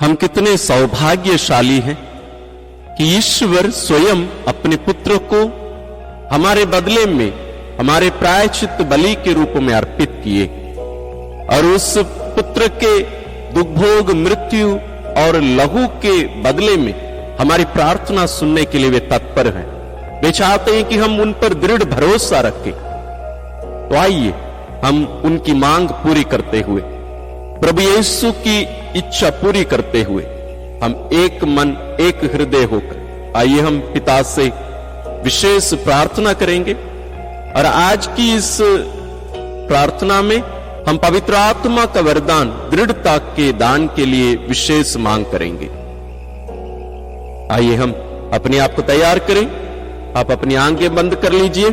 हम कितने सौभाग्यशाली हैं कि ईश्वर स्वयं अपने पुत्र को हमारे बदले में हमारे प्रायश्चित बलि के रूप में अर्पित किए और उस पुत्र के दुर्भोग मृत्यु और लहू के बदले में हमारी प्रार्थना सुनने के लिए वे तत्पर हैं। वे चाहते हैं कि हम उन पर दृढ़ भरोसा रखें। तो आइए हम उनकी मांग पूरी करते हुए, प्रभु यीशु की इच्छा पूरी करते हुए, हम एक मन एक हृदय होकर आइए हम पिता से विशेष प्रार्थना करेंगे। और आज की इस प्रार्थना में हम पवित्र आत्मा का वरदान दृढ़ता के दान के लिए विशेष मांग करेंगे। आइए हम अपने आप को तैयार करें। आप अपनी आंखें बंद कर लीजिए,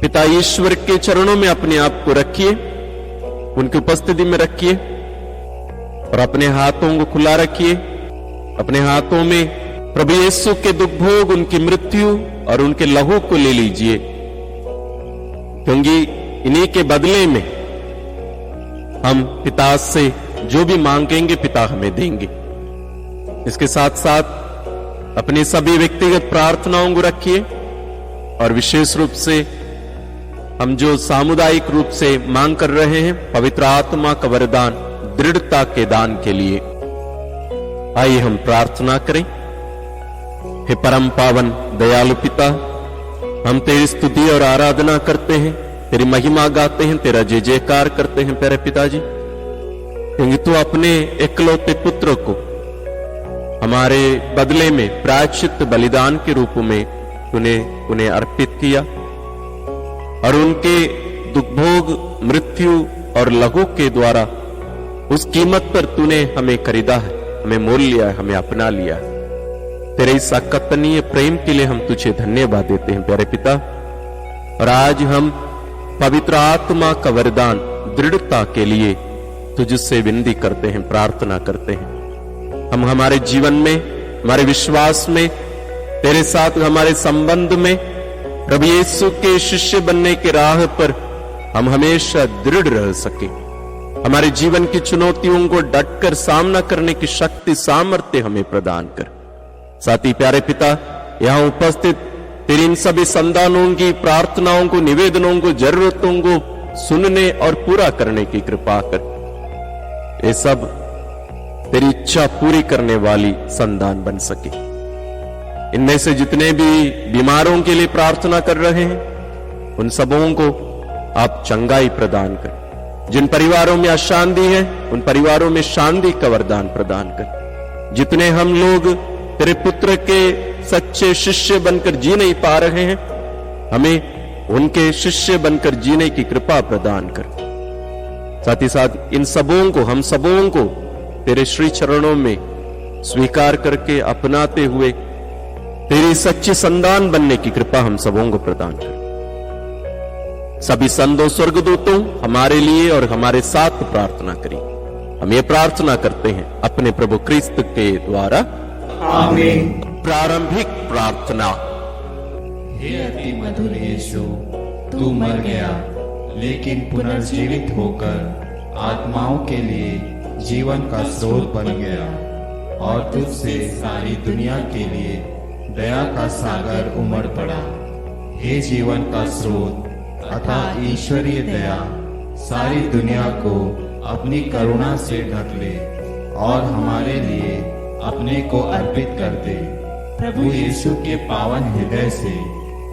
पिता ईश्वर के चरणों में अपने आप को रखिए, उनकी उपस्थिति में रखिए और अपने हाथों को खुला रखिए। अपने हाथों में प्रभु यीशु के दुख भोग, उनकी मृत्यु और उनके लहू को ले लीजिए, क्योंकि इन्हीं के बदले में हम पिता से जो भी मांगेंगे पिता हमें देंगे। इसके साथ साथ अपनी सभी व्यक्तिगत प्रार्थनाओं को रखिए और विशेष रूप से हम जो सामुदायिक रूप से मांग कर रहे हैं पवित्र आत्मा का वरदान दृढ़ता के दान के लिए, आइए हम प्रार्थना करें। हे परम पावन दयालु पिता, हम तेरी स्तुति और आराधना करते हैं, तेरी महिमा गाते हैं, तेरा जय जयकार करते हैं प्यारे पिताजी, क्योंकि तू अपने एकलौते पुत्र को हमारे बदले में प्रायश्चित बलिदान के रूप में तूने उन्हें अर्पित किया और उनके दुखभोग मृत्यु और लहू के द्वारा उस कीमत पर तूने हमें खरीदा है, हमें मोल लिया है, हमें अपना लिया है। तेरे इस अकथनीय प्रेम के लिए हम तुझे धन्यवाद देते हैं प्यारे पिता। और आज हम पवित्र आत्मा का वरदान दृढ़ता के लिए तुझसे विनती करते हैं, प्रार्थना करते हैं। हम हमारे जीवन में, हमारे विश्वास में, तेरे साथ हमारे संबंध में प्रभु यीशु के शिष्य बनने के राह पर हम हमेशा दृढ़ रह सके। हमारे जीवन की चुनौतियों को डटकर सामना करने की शक्ति सामर्थ्य हमें प्रदान कर। साथ ही प्यारे पिता, यहां उपस्थित तेरी इन सभी संतानों की प्रार्थनाओं को, निवेदनों को, जरूरतों को सुनने और पूरा करने की कृपा कर। ये सब तेरी इच्छा पूरी करने वाली संतान बन सके। इनमें से जितने भी बीमारों के लिए प्रार्थना कर रहे हैं उन सबों को आप चंगाई प्रदान कर। जिन परिवारों में अशांति है उन परिवारों में शांति का वरदान प्रदान कर। जितने हम लोग तेरे पुत्र के सच्चे शिष्य बनकर जी नहीं पा रहे हैं, हमें उनके शिष्य बनकर जीने की कृपा प्रदान कर। साथ ही साथ इन सबों को, हम सबों को तेरे श्री चरणों में स्वीकार करके अपनाते हुए तेरी सच्ची संतान बनने की कृपा हम सबों को प्रदान कर। सभी संतों स्वर्गदूतों हमारे लिए और हमारे साथ प्रार्थना करें। हम ये प्रार्थना करते हैं अपने प्रभु क्रिस्त के द्वारा, आमीन। प्रारंभिक प्रार्थना। हे अति मधुर यीशु, तू मर गया लेकिन पुनर्जीवित होकर आत्माओं के लिए जीवन का स्रोत बन गया और तुझसे सारी दुनिया के लिए दया का सागर उमड़ पड़ा। हे जीवन का स्रोत अर्थात ईश्वरीय दया, सारी दुनिया को अपनी करुणा से ढक ले और हमारे लिए अपने को अर्पित कर दे। प्रभु यीशु के पावन हृदय से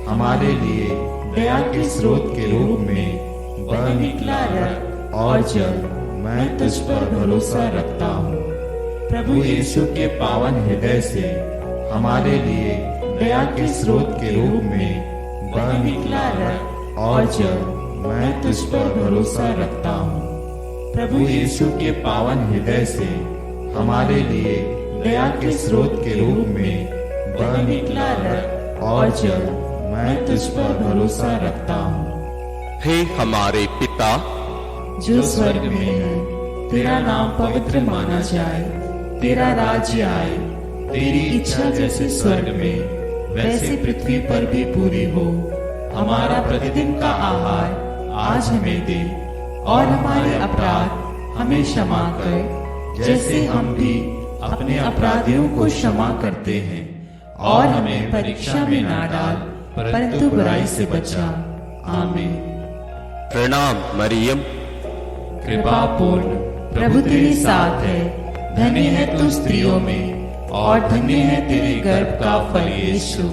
हमारे लिए दया के स्रोत के रूप में बह निकला रक्त और जल मैं तुझ पर भरोसा रखता हूँ। प्रभु यीशु के पावन हृदय से हमारे लिए दया के स्रोत के रूप में बह निकला रक्त और जल मैं तुझ पर भरोसा रखता हूँ। प्रभु यीशु के पावन हृदय से हमारे लिए दया के स्रोत के रूप में बह निकला रक्त और जल मैं तुझ पर भरोसा रखता हूँ। हे हमारे पिता जो स्वर्ग में है, तेरा नाम पवित्र माना जाए, तेरा राज्य आए, तेरी इच्छा जैसे स्वर्ग में वैसे पृथ्वी पर भी पूरी हो। हमारा प्रतिदिन का आहार आज हमें दे और हमारे अपराध हमें क्षमा कर जैसे हम भी अपने अपराधियों को क्षमा करते हैं, और हमें परीक्षा में ना डाल, परंतु बुराई से बचा। आमीन। प्रणाम मरियम, कृपा पूर्ण, प्रभु तेरे साथ है, धन्य है तू स्त्रियों में, और धन्य है तेरे गर्भ का फल यीशु।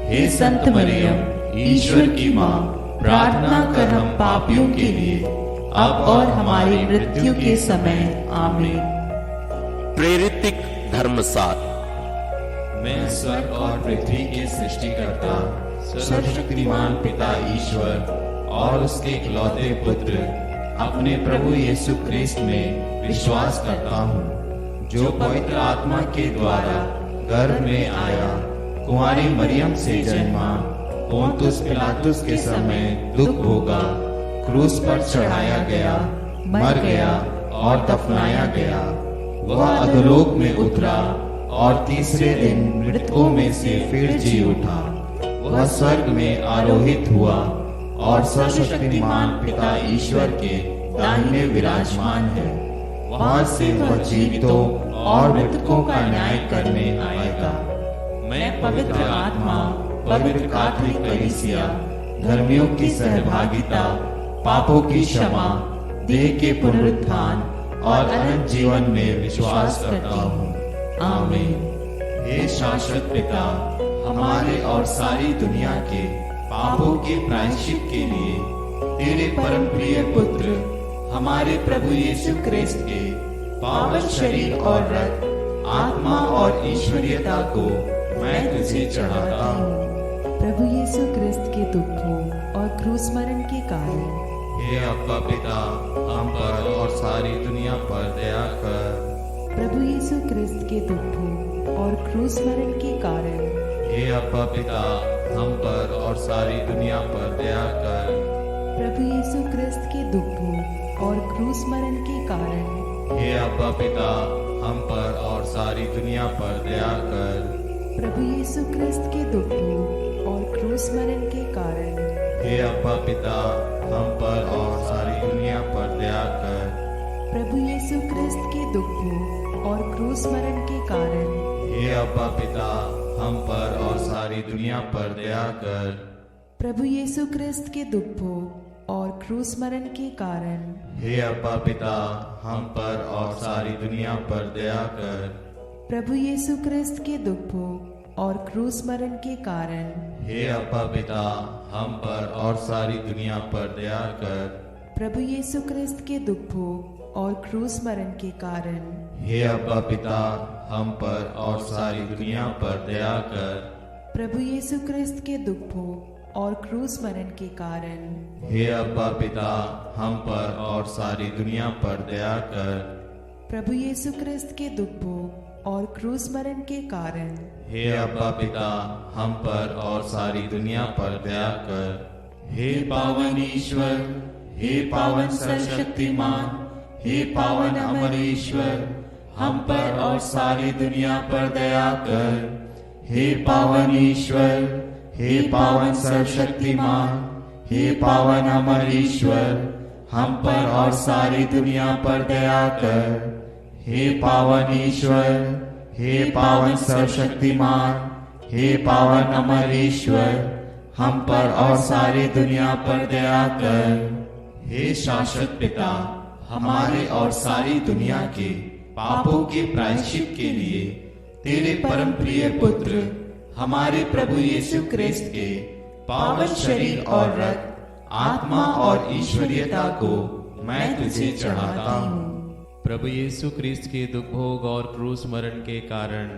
हे संत मरियम, ईश्वर की माँ, प्रार्थना कर हम पापियों के लिए, अब और हमारी मृत्यु के समय। आमीन। प्रेरितिक धर्मसार। मैं स्वर्ग और पृथ्वी के सृष्टिकर्ता सर्वशक्तिमान पिता ईश्वर और उसके इकलौते पुत्र अपने प्रभु यीशु क्रिस्त में विश्वास करता हूँ, जो पवित्र आत्मा के द्वारा गर्भ में आया, कुंवारी मरियम से जन्मा, पोंतुस पिलातुस के समय दुख भोगा, क्रूस पर चढ़ाया गया, मर गया और दफनाया गया। वह अधोलोक में उतरा और तीसरे दिन मृतकों में से फिर जी उठा। वह स्वर्ग में आरोहित हुआ और सर्वशक्तिमान पिता ईश्वर के दाहिने विराजमान है। वहां से वह जीवितों और मृतकों का न्याय करने आएगा। मैं पवित्र आत्मा, पवित्र कैथोलिक कलीसिया, धर्मियों की सहभागिता, पापों की क्षमा, देह के पुनरुत्थान और अनंत जीवन में विश्वास करता हूँ। आमीन। हे शाश्वत पिता, हमारे और सारी दुनिया के पापों के प्रायश्चित के लिए तेरे परम प्रिय पुत्र हमारे प्रभु यीशु क्रिस्त के पावन शरीर और रक्त, आत्मा और ईश्वरीयता को मैं तुझे चढ़ाता हूँ। प्रभु यीशु क्रिस्त के दुखों और क्रूस मरण के कारण हे अब्बा पिता, हम पर और सारी दुनिया पर दया कर। प्रभु यीशु क्रिस्त के दुखों और क्रूस मरण के कारण हे अब्बा पिता, हम पर और सारी दुनिया पर दया कर। प्रभु यीशु क्रिस्त के दुखों और क्रूस मरण के कारण हे अब्बा पिता, हम पर और सारी दुनिया पर दया कर। प्रभु यीशु क्रिस्त के दुखों और क्रूस मरण के कारण हे अब्बा पिता, हम पर और सारी दुनिया पर दया कर। प्रभु यीशु क्रिस्त के दुखों और क्रूस मरण के कारण हे अब्बा पिता, हम पर और सारी दुनिया पर दया कर। प्रभु यीशु क्रिस्त के दुखों और क्रूस मरण के कारण हे अब्बा पिता, हम पर और सारी दुनिया पर दया कर। प्रभु यीशु क्रिस्त के दुखों और क्रूस मरण के कारण हे अब्बा पिता, हम पर और सारी दुनिया पर दया कर। प्रभु यीशु क्रिस्त के दुखों और क्रूस मरण के कारण हे अब्बा पिता, हम पर और सारी दुनिया पर दया कर। प्रभु यीशु क्रिस्त के दुखों और क्रूस मरण के कारण हे अब्बा पिता, हम पर और सारी दुनिया पर दया कर। प्रभु यीशु क्रिस्त के दुखों और क्रूस मरण के कारण हे अब्बा पिता, हम पर और सारी दुनिया पर दया कर। हे पावन ईश्वर, हे पावन सर्वशक्तिमान, हे पावन अमर ईश्वर, हम पर और सारी दुनिया पर दया कर। हे पावन ईश्वर, हे पावन सर्वशक्तिमान, हे पावन अमर ईश्वर, हम पर और सारी दुनिया पर दया कर। हे पावन ईश्वर, हे पावन सर्वशक्तिमान, हे पावन अमर ईश्वर, हम पर और सारी दुनिया पर दया कर। हे शाश्वत पिता, हमारे और सारी दुनिया के पापों के प्रायश्चित के लिए तेरे परम प्रिय पुत्र हमारे प्रभु यीशु क्रिस्त के पावन शरीर और रक्त, आत्मा और ईश्वरीयता को मैं तुझे चढ़ाता हूँ। प्रभु यीशु क्रिस्त के दुख भोग और क्रूस मरण के कारण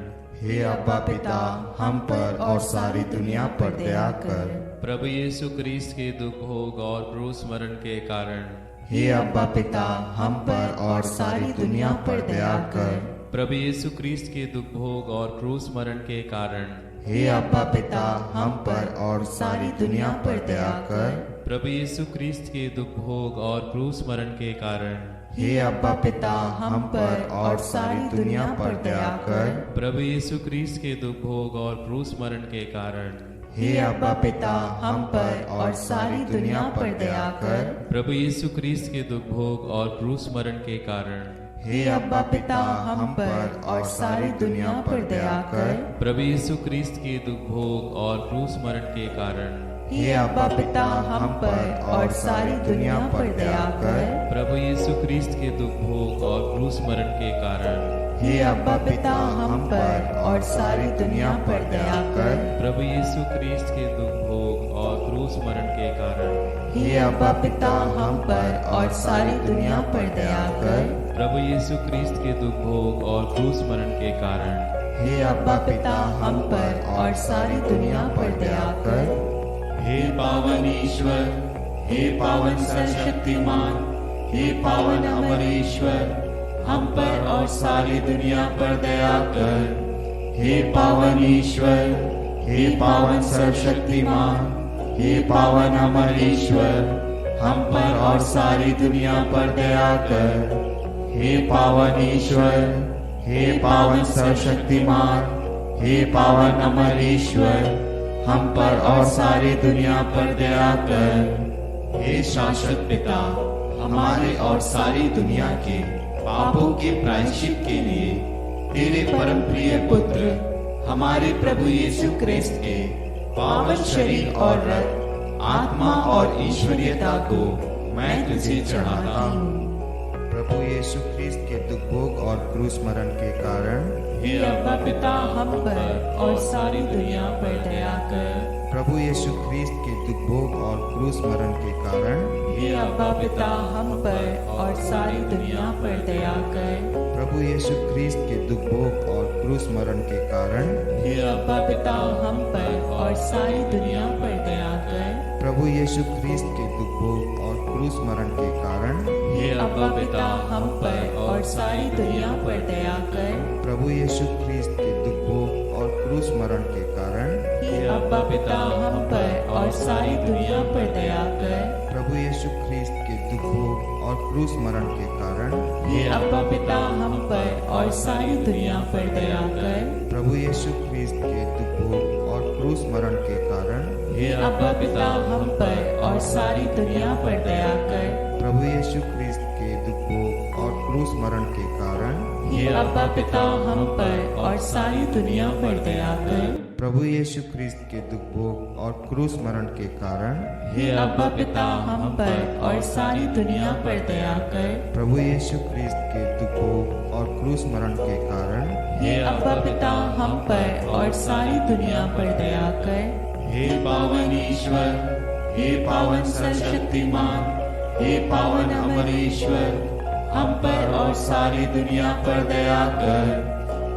हे अब्बा पिता, हम पर और सारी दुनिया पर दया कर। प्रभु यीशु क्रिस्त के दुख भोग और क्रूस मरण के कारण हे अब्बा पिता, हम पर और सारी दुनिया पर दया कर। प्रभु यीशु क्रिस्त के दुख भोग और क्रूस मरण के कारण हे अब्बा पिता, हम पर और सारी दुनिया पर दया कर। प्रभु यीशु क्रिस्त के दुख भोग और क्रूस मरण के कारण हे अब्बा पिता, हम पर और सारी दुनिया पर दया कर। प्रभु यीशु क्रिस्त के दुख भोग और क्रूस मरण के कारण हे अब्बा पिता, हम पर और सारी दुनिया पर दया कर। प्रभु यीशु क्रिस्त के दुख भोग और क्रूस मरण के कारण हे अब्बा पिता हम पर और सारी दुनिया पर दया कर। प्रभु यीशु ख्रिस्त के दुख भोग और क्रूस मरण के कारण हे अब्बा पिता हम पर और सारी दुनिया पर दया कर। प्रभु यीशु ख्रिस्त के दुख भोग और क्रूस मरण के कारण हे अब्बा पिता हम पर और सारी दुनिया पर दया कर। प्रभु यीशु ख्रिस्त के दुख भोग और क्रूस मरण के कारण हे अब्बा पिता हम पर और सारी दुनिया पर दया कर। प्रभु यीशु ख्रिस्त के दुख भोग और क्रूस मरण के कारण हे अब्बा पिता हम पर और सारी दुनिया पर दया कर। हे पावन ईश्वर, हे पावन सर्वशक्तिमान, हे पावन अमर ईश्वर, हम पर और सारी दुनिया पर दया कर। हे पावन ईश्वर, हे पावन सर्वशक्तिमान, हे पावन अमर ईश्वर, हम पर और सारी दुनिया पर दया कर। हे पावन ईश्वर, हे पावन सर्वशक्तिमान, हे पावन अमर ईश्वर, हम पर और सारी दुनिया पर दया कर। हे शाश्वत पिता, हमारे और सारी दुनिया के पापों के प्रायश्चित के लिए तेरे परम प्रिय पुत्र हमारे प्रभु यीशु ख्रिस्त के पावन शरीर और रक्त, आत्मा और ईश्वरीयता को मैं तुझे चढ़ाता हूँ। प्रभु यीशु ख्रिस्त के दुख भोग और क्रूस मरण के कारण हे अब्बा पिता हम पर और सारी दुनिया पर दया कर। प्रभु यीशु ख्रिस्त के दुख भोग और क्रूस मरण के कारण हे अब्बा पिता हम पर और सारी दुनिया पर दया कर। प्रभु यीशु ख्रिस्त के दुख भोग और क्रूस मरण के कारण हे अब्बा पिता हम पर और सारी दुनिया पर दया कर। प्रभु यीशु ख्रिस्त के दुख भोग और क्रूस मरण के कारण हे अब्बा पिता हम पर और सारी दुनिया पर दया कर। प्रभु यीशु ख्रिस्त के दुख भोग और क्रूस मरण के कारण हे अब्बा पिता हम पर और सारी दुनिया पर दया कर। प्रभु यीशु ख्रिस्त के दुख भोग और क्रूस मरण के कारण हे अब्बा पिता हम पर और सारी दुनिया पर दया कर। प्रभु यीशु ख्रिस्त के दुख भोग और क्रूस मरण के कारण हे अब्बा पिता हम पर और सारी दुनिया पर दया कर। प्रभु यीशु ख्रिस्त के दुख भोग और क्रूस मरण के कारण हे अब्बा पिता हम पर और सारी दुनिया पर दया कर। प्रभु यीशु ख्रिस्त के दुख भोग और क्रूस मरण के कारण हे अब्बा पिता हम पर और सारी दुनिया पर दया कर। प्रभु यीशु ख्रिस्त के दुख भोग और क्रूस मरण के कारण हे अब्बा पिता हम पर और सारी दुनिया पर दया कर। हे पावन ईश्वर, हे पावन सर्वशक्तिमान, हे पावन अमर ईश्वर, हम पर और सारी दुनिया पर दया कर।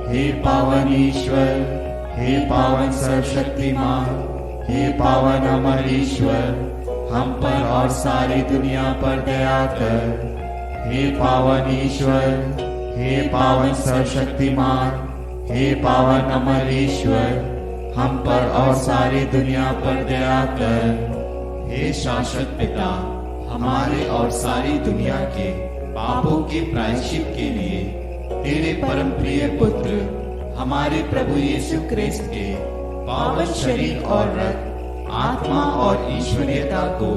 हे पावन ईश्वर, हे पावन सर्वशक्तिमान, हे पावन अमर ईश्वर, हम पर और सारी दुनिया पर दया कर। हे पावन ईश्वर, हे पावन सर्वशक्तिमान, हे पावन अमर ईश्वर, हम पर और सारी दुनिया पर दया कर। हे शाश्वत पिता, हमारे और सारी दुनिया के पापों के प्रायश्चित के लिए तेरे परम प्रिय पुत्र हमारे प्रभु यीशु ख्रिस्त के पावन शरीर और रक्त, आत्मा और ईश्वरीयता को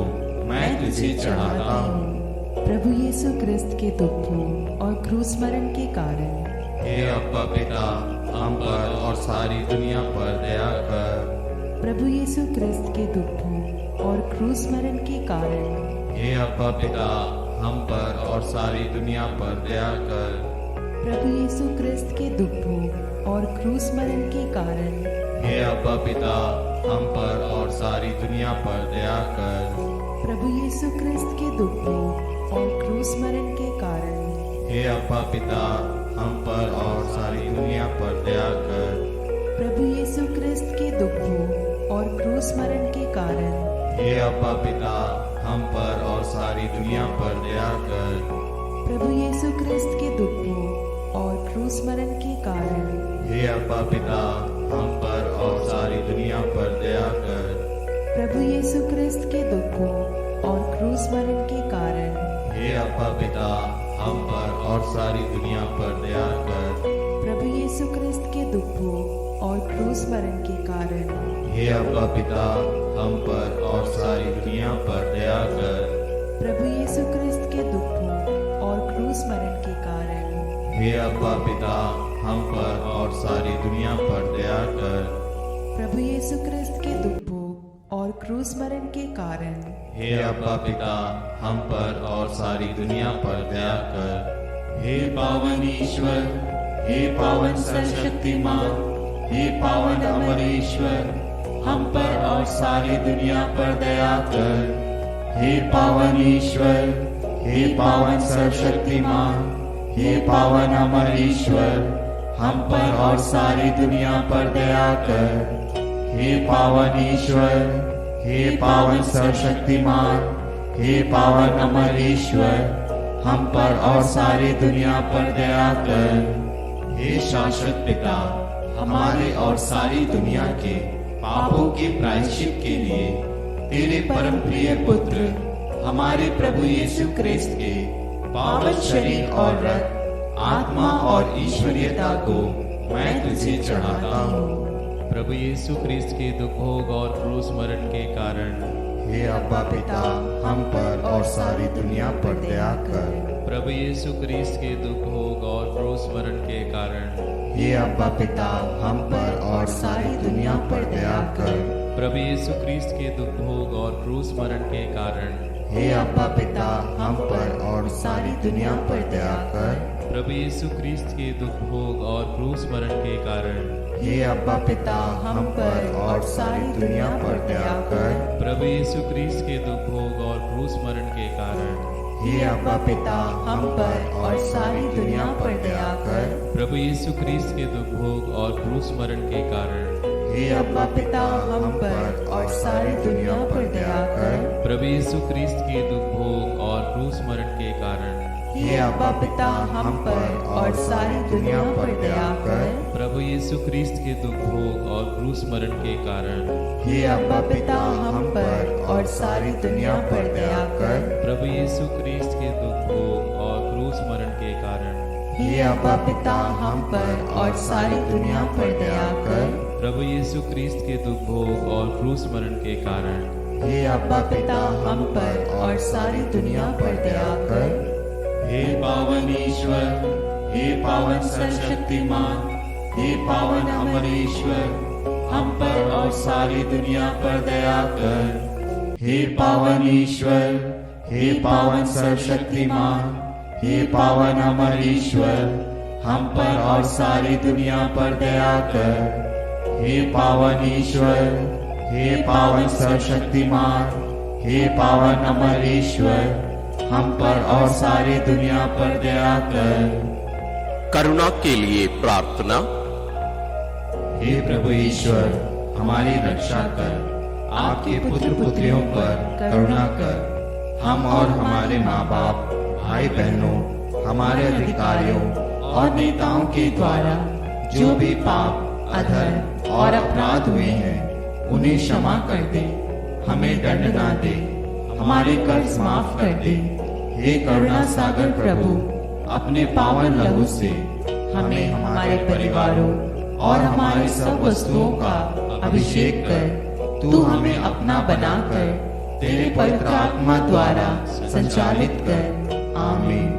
मैं तुझे चढ़ाता हूँ। प्रभु यीशु ख्रिस्त के दुख भोग और क्रूस मरण के कारण हे अब्बा पिता, हम पर और सारी दुनिया पर दया कर। प्रभु यीशु ख्रिस्त के दुख भोग और क्रूस मरण के कारण हे अब्बा पिता, हम पर और सारी दुनिया पर दया कर। प्रभु यीशु ख्रिस्त के दुख भोग और क्रूस मरण के कारण हे अब्बा पिता, हम पर और सारी दुनिया पर दया कर। प्रभु यीशु ख्रिस्त के दुख भोग और क्रूस मरण के कारण हे अब्बा पिता, हम पर और सारी दुनिया पर दया कर। प्रभु यीशु ख्रिस्त के दुख भोग और क्रूस मरण के कारण हे अब्बा पिता, हम पर और सारी दुनिया पर दया कर। प्रभु यीशु ख्रिस्त के दुख भोग और क्रूस मरण के कारण हे अब्बा पिता, हम पर और सारी दुनिया पर दया कर। प्रभु यीशु ख्रिस्त के दुख भोग और क्रूस मरण के कारण हे अब्बा पिता, हम पर और सारी दुनिया पर दया कर। प्रभु यीशु ख्रिस्त के दुख भोग और क्रूस मरण के कारण हे अब्बा पिता, हम पर और सारी दुनिया पर दया कर। प्रभु यीशु ख्रिस्त के दुख भोग और क्रूस मरण के कारण हे अब्बा पिता, हम पर और सारी दुनिया पर दया कर। प्रभु यीशु क्रिस्त के दुख भोग और क्रूस मरण के कारण हे अब्बा पिता, हम पर और सारी दुनिया पर दया कर। हे पावन ईश्वर, हे पावन सर्वशक्तिमान, हे पावन अमर ईश्वर, हम पर और सारी दुनिया पर दया कर। हे पावन ईश्वर, हे पावन सर्वशक्तिमान, हे पावन अमर ईश्वर, हम पर और सारी दुनिया पर दया कर। हे पावन ईश्वर, हे पावन सर्वशक्तिमान, हे पावन अमर ईश्वर, हम पर और सारी दुनिया पर दया कर। हे शाश्वत पिता, हमारे और सारी दुनिया के पापों के प्रायश्चित के लिए तेरे परम प्रिय पुत्र हमारे प्रभु यीशु क्रिस्त के पावन शरीर और रक्त, आत्मा और ईश्वरीयता को मैं तुझे चढ़ाता हूँ। प्रभु यीशु क्रिस्त के दुख भोग और क्रूस मरण के कारण हे अब्बा पिता, हम पर और सारी दुनिया पर दया कर। प्रभु यीशु क्रिस्त के दुख भोग और क्रूस मरण के कारण हे अब्बा पिता, हम पर और सारी दुनिया पर दया कर। प्रभु यीशु क्रिस्त के दुख भोग और क्रूस मरण के कारण हे अब्बा पिता, हम पर और सारी दुनिया पर दया कर। प्रभु यीशु क्रिस्त के दुख भोग और क्रूस मरण के कारण हे अब्बा पिता, हम पर और सारी दुनिया पर दया कर। प्रभु यीशु क्रिस्त के दुख भोग और क्रूस मरण के कारण हे अब्बा पिता, हम पर और सारी दुनिया पर दया कर। प्रभु यीशु क्रिस्त के दुख भोग और क्रूस मरण के कारण हे अब्बा पिता, हम पर और सारी दुनिया पर दया कर। प्रभु यीशु क्रिस्त के दुख भोग और क्रूस मरण के कारण हे अब्बा पिता, हम पर और सारी दुनिया पर दया कर। प्रभु यीशु क्रिस्त के दुख भोग और क्रूस मरण के कारण हे अब्बा पिता, हम पर और सारी दुनिया पर दया कर। प्रभु यीशु क्रिस्त के दुख भोग और क्रूस मरण के कारण हे अब्बा पिता, हम पर और सारी दुनिया पर दया कर। प्रभु यीशु क्रिस्त के दुख भोग और क्रूस मरण के कारण हे अब्बा पिता, हम पर और सारी दुनिया पर दया कर। हे पावन ईश्वर, हे पावन सर्वशक्तिमान, हे पावन अमर ईश्वर, हम पर और सारी दुनिया पर दया कर। हे पावन ईश्वर, हे पावन सर्वशक्तिमान, हे पावन अमर ईश्वर, हम पर और सारी दुनिया पर दया कर। हे पावन ईश्वर, हे पावन सर्वशक्तिमान, हे पावन अमर ईश्वर, हम पर और सारी दुनिया पर दया कर। करुणा के लिए प्रार्थना। हे प्रभु ईश्वर, हमारी रक्षा कर। आपके पुत्र पुत्रियों पर करुणा कर। हम और हमारे माँ बाप, भाई बहनों, हमारे अधिकारियों और नेताओं के द्वारा जो भी पाप, अधर्म और अपराध हुए हैं, उन्हें क्षमा कर दे। हमें दंड ना दे, हमारे कर्ज माफ कर दे। हे करुणा सागर प्रभु, अपने पावन लहू से हमें, हमारे परिवारों और हमारी सब वस्तुओं का अभिषेक कर। तू हमें अपना बनाकर तेरे पवित्र आत्मा द्वारा संचालित कर। आमीन।